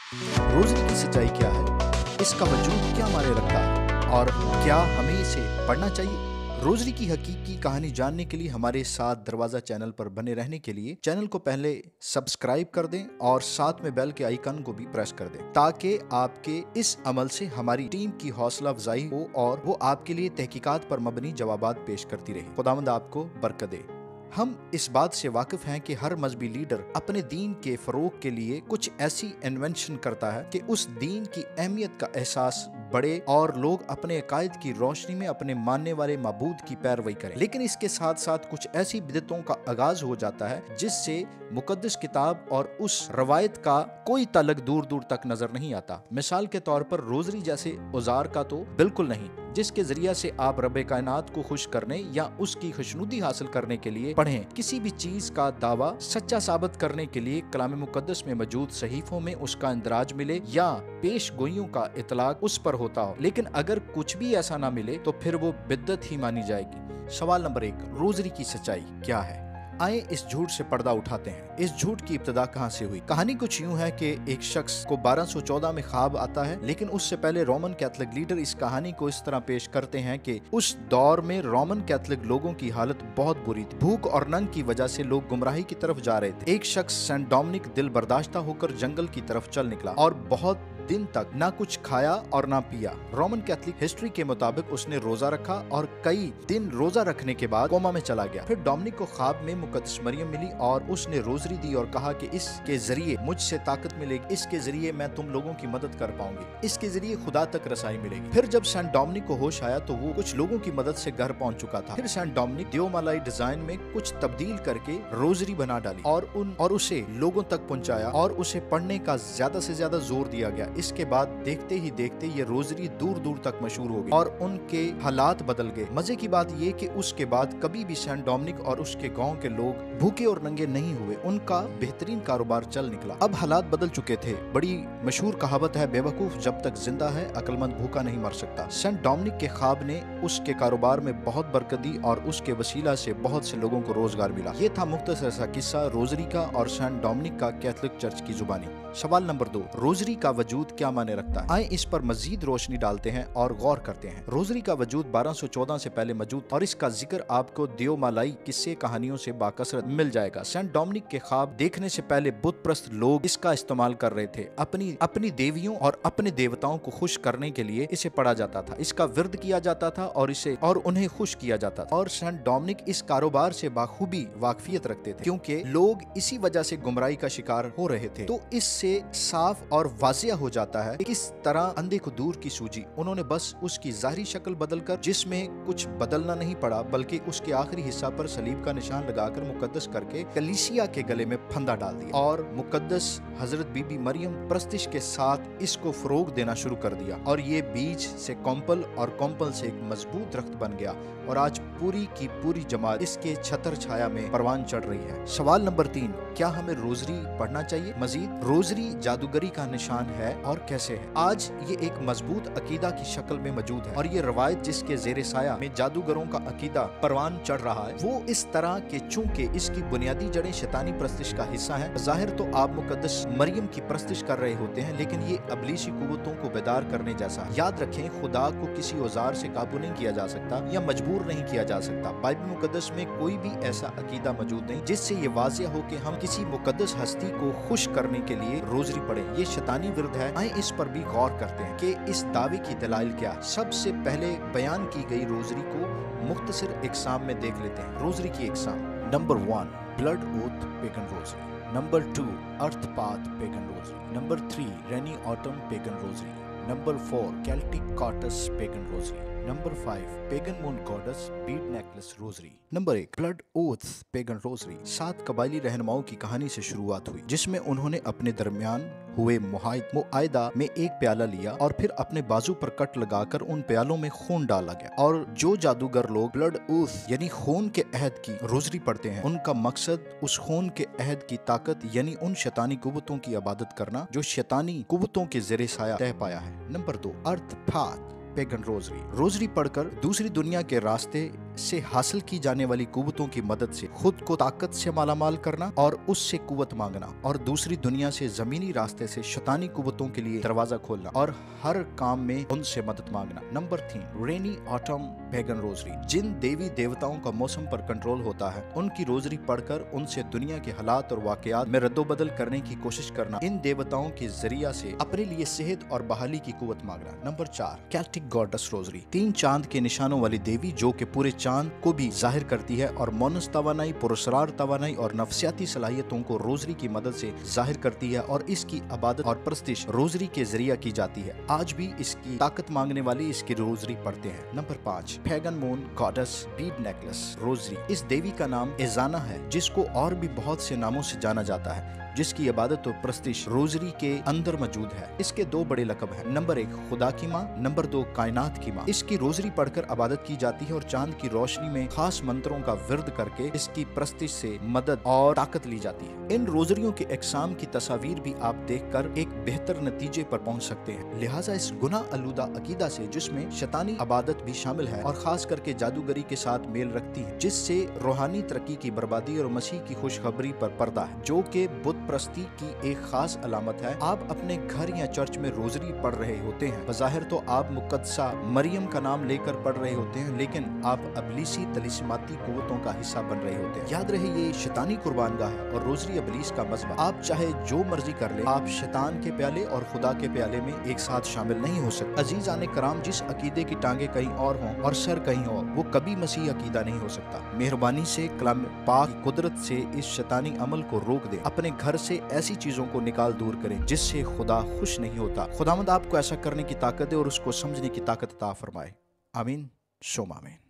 Rosary की सच्चाई क्या है, इसका वजूद क्या मायने रखता है और क्या हमें इसे पढ़ना चाहिए? रोजरी की हकीकी कहानी जानने के लिए हमारे साथ दरवाज़ा चैनल पर बने रहने के लिए चैनल को पहले सब्सक्राइब कर दें और साथ में बेल के आइकन को भी प्रेस कर दें, ताकि आपके इस अमल से हमारी टीम की हौसला अफजाई हो और वो आपके लिए तहकीकात पर मबनी जवाबात पेश करती रहे। खुदावंद आपको बरकत दे। हम इस बात से वाकिफ हैं कि हर मजहबी लीडर अपने दीन के फरोग के लिए कुछ ऐसी इन्वेंशन करता है कि उस दीन की अहमियत का एहसास बढ़े और लोग अपने अकायद की रोशनी में अपने मानने वाले माबूद की पैरवी करें। लेकिन इसके साथ साथ कुछ ऐसी बिदतों का आगाज हो जाता है जिससे मुकद्दस किताब और उस रवायत का कोई ताल्लुक दूर दूर तक नजर नहीं आता। मिसाल के तौर पर रोजरी जैसे औजार का तो बिल्कुल नहीं, जिसके जरिए से आप रब कायनात को खुश करने या उसकी खुशनुदी हासिल करने के लिए पढ़ें। किसी भी चीज का दावा सच्चा साबित करने के लिए कलाम मुकद्दस में मौजूद सहीफों में उसका इंदराज मिले या पेश गोइयों का इतलाक उस पर होता हो, लेकिन अगर कुछ भी ऐसा ना मिले तो फिर वो बिद्दत ही मानी जाएगी। सवाल नंबर 1, रोजरी की सच्चाई क्या है? आए इस झूठ से पर्दा उठाते हैं। इस झूठ की इब्तिदा कहां से हुई? कहानी कुछ यूं है कि एक शख्स को 1214 में ख्वाब आता है, लेकिन उससे पहले रोमन कैथोलिक लीडर इस कहानी को इस तरह पेश करते हैं कि उस दौर में रोमन कैथोलिक लोगों की हालत बहुत बुरी थी। भूख और नंग की वजह से लोग गुमराही की तरफ जा रहे थे। एक शख्स सेंट डोमिनिक दिल बर्दाश्ता होकर जंगल की तरफ चल निकला और बहुत दिन तक ना कुछ खाया और ना पिया। रोमन कैथोलिक हिस्ट्री के मुताबिक उसने रोजा रखा और कई दिन रोजा रखने के बाद कोमा में चला गया। फिर डोमिनिक को ख्वाब में मुकद्दस मरियम मिली और उसने रोजरी दी और कहा कि इसके जरिए मुझसे ताकत मिलेगी, इसके जरिए मैं तुम लोगों की मदद कर पाऊंगी, इसके जरिए खुदा तक रसाई मिलेगी। फिर जब सेंट डोमिनिक को होश आया तो वो कुछ लोगों की मदद से घर पहुंच चुका था। फिर सेंट डोमिनिक देवमालाई डिजाइन में कुछ तब्दील करके रोजरी बना डाली और उसे लोगों तक पहुंचाया और उसे पढ़ने का ज्यादा से ज्यादा जोर दिया गया। इसके बाद देखते ही देखते ये रोजरी दूर दूर तक मशहूर हो गई और उनके हालात बदल गए। मजे की बात ये कि उसके बाद कभी भी सेंट डोमिनिक और उसके गांव के लोग भूखे और नंगे नहीं हुए, उनका बेहतरीन कारोबार चल निकला। अब हालात बदल चुके थे। बड़ी मशहूर कहावत है, बेवकूफ जब तक जिंदा है अक्लमंद भूखा नहीं मर सकता। सेंट डोमिनिक के ख्वाब ने उसके कारोबार में बहुत बरकत दी और उसके वसीला से बहुत से लोगों को रोजगार मिला। ये था मुख्तसर सा किस्सा रोजरी का और सेंट डोमिनिक का कैथोलिक चर्च की जुबानी। सवाल नंबर 2, रोजरी का वजूद क्या माने रखता है? आए इस पर मजीद रोशनी डालते हैं और गौर करते हैं। रोजरी का वजूद 1214 से पहले मौजूद और इसका जिक्र आपको देवमालाई किस्से कहानियों से बाकसरत मिल जाएगा। सेंट डोमिनिक के ख्वाब देखने से पहले बुत प्रस्त लोग इसका इस्तेमाल कर रहे थे। अपनी देवियों और अपने देवताओं को खुश करने के लिए इसे पढ़ा जाता था, इसका विर्द किया जाता था और उन्हें खुश किया जाता था। और सेंट डोमिनिक इस कारोबार से बाखूबी वाकफियत रखते थे, क्योंकि लोग इसी वजह से गुमराही का शिकार हो रहे थे। तो इससे साफ और वाजिया हो जाता है किस तरह अंधे को दूर की सूझी। उन्होंने बस उसकी जाहिरी शक्ल बदलकर, जिसमें कुछ बदलना नहीं पड़ा बल्कि उसके आखिरी हिस्सा पर सलीब का निशान लगाकर मुकद्दस करके कलीसिया के गले में फंदा डाल दिया और मुकद्दस हजरत बीबी मरियम प्रस्तिश के साथ इसको फरोग देना शुरू कर दिया और ये बीज से कॉम्पल और कॉम्पल से एक मजबूत दरख्त बन गया और आज पूरी की पूरी जमात इसके छतर छाया में परवान चढ़ रही है। सवाल नंबर 3, क्या हमें रोजरी पढ़ना चाहिए? मजीद, रोजरी जादूगरी का निशान है और कैसे है? आज ये एक मजबूत अकीदा की शक्ल में मौजूद है और ये रवायत जिसके जेरे साया में जादूगरों का अकीदा परवान चढ़ रहा है, वो इस तरह के चूंकि इसकी बुनियादी जड़ें शैतानी प्रस्तिश का हिस्सा है। जाहिर तो आप मुकद्दस मरियम की प्रस्तिश कर रहे होते हैं, लेकिन ये अबलीसी कुव्वतों को बेदार करने जैसा है। याद रखें, खुदा को किसी औजार से काबू नहीं किया जा सकता या मजबूर नहीं किया जा सकता। बाइबल मुकद्दस में कोई भी ऐसा अकीदा मौजूद नहीं जिससे ये वाजिया हो कि हम किसी मुकद्दस हस्ती को खुश करने के लिए रोजरी पढ़ें। ये शैतानी विरुद्ध है। आए इस पर भी गौर करते हैं कि इस दावे की दलाइल क्या है। सबसे पहले बयान की गई रोजरी को मुख्तसर इकसाम में देख लेते हैं। रोजरी की इकसाम: number 1, blood oath pagan rosary. Number 2, earth path pagan rosary. Number 3, rainy autumn pagan rosary. Number 4, Celtic knots pagan rosary. Number 5, pagan moon goddess bead necklace rosary. Number 1, blood oaths pagan rosary. 7 कबायली रहनुमाओं की कहानी से शुरुआत हुई, जिसमें उन्होंने अपने दरमियान हुए मुआयदा में एक प्याला लिया और फिर अपने बाजू पर कट लगाकर उन प्यालों में खून डाला गया। और जो जादूगर लोग ब्लड ओथ यानी खून के अहद की रोजरी पढ़ते हैं, उनका मकसद उस खून के अहद की ताकत यानी उन शैतानी कुव्वतों की इबादत करना जो शैतानी कुव्वतों के ज़ेरे साया तह पाया है। Number 2, earth path pagan rosary. Rosary पढ़कर दूसरी दुनिया के रास्ते से हासिल की जाने वाली कुव्वतों की मदद से खुद को ताकत से मालामाल करना और उससे कुव्वत मांगना, और दूसरी दुनिया से जमीनी रास्ते से शैतानी कुव्वतों के लिए दरवाजा खोलना और हर काम में उनसे मदद मांगना। Number 3, rainy autumn pagan rosary. जिन देवी देवताओं का मौसम पर कंट्रोल होता है, उनकी रोजरी पढ़कर उनसे दुनिया के हालात और वाकयात में रद्दोबदल करने की कोशिश करना, इन देवताओं के जरिया से अपने लिए सेहत और बहाली की कुव्वत मांगना। Number 4, Celtic goddess rosary. 3 चांद के निशानों वाली देवी जो कि पूरे चांद को भी जाहिर करती है और मोनस तवानाई, पुरस्कार तवानाई और नफसियाती सलाहियतों को रोजरी की मदद से जाहिर करती है, और इसकी इबादत और परस्तिश रोजरी के जरिया की जाती है। आज भी इसकी ताकत मांगने वाले इसकी रोजरी पढ़ते हैं। Number 5, pagan moon goddess bead necklace rosary. इस देवी का नाम एजाना है, जिसको और भी बहुत से नामों से जाना जाता है, जिसकी इबादत और प्रस्तिश रोजरी के अंदर मौजूद है। इसके 2 बड़े लक़ब हैं। नंबर 1, खुदा की माँ। नंबर 2, कायनात की माँ। इसकी रोजरी पढ़कर इबादत की जाती है और चांद की रोशनी में खास मंत्रों का विर्द करके इसकी प्रस्तिश से मदद और ताकत ली जाती है। इन रोजरियों के इक़साम की तस्वीर भी आप देखकर एक बेहतर नतीजे पर पहुंच सकते हैं। लिहाजा इस गुनाह आलूदा अकीदा से, जिसमें शैतानी इबादत भी शामिल है और खास करके जादूगरी के साथ मेल रखती है, जिससे रूहानी तरक्की की बर्बादी और मसीह की खुशखबरी पर पर्दा है, जो कि बुत प्रस्ती की एक खास अलामत है। आप अपने घर या चर्च में रोजरी पढ़ रहे होते हैं। बज़ाहिर तो आप मुक़द्दसा मरियम का नाम लेकर पढ़ रहे होते हैं, लेकिन आप अबलीसी तलिस्माती कुव्वतों का हिस्सा बन रहे होते हैं। याद रहे, ये शैतानी कुर्बानगाह है और रोजरी अबलीस का मज़बा। आप चाहे जो मर्जी कर ले, आप शैतान के प्याले और खुदा के प्याले में एक साथ शामिल नहीं हो सकते। अजीज़ान कराम, जिस अकीदे की टांगे कहीं और हों और सर कहीं और, वो कभी मसीह अकीदा नहीं हो सकता। मेहरबानी से कलाम पाक की कुदरत से इस शैतानी अमल को रोक दें। अपने घर से ऐसी चीजों को निकाल दूर करें जिससे खुदा खुश नहीं होता। खुदावंद आपको ऐसा करने की ताकत दे और उसको समझने की ताकत अता फरमाए। आमीन, शोम आमीन।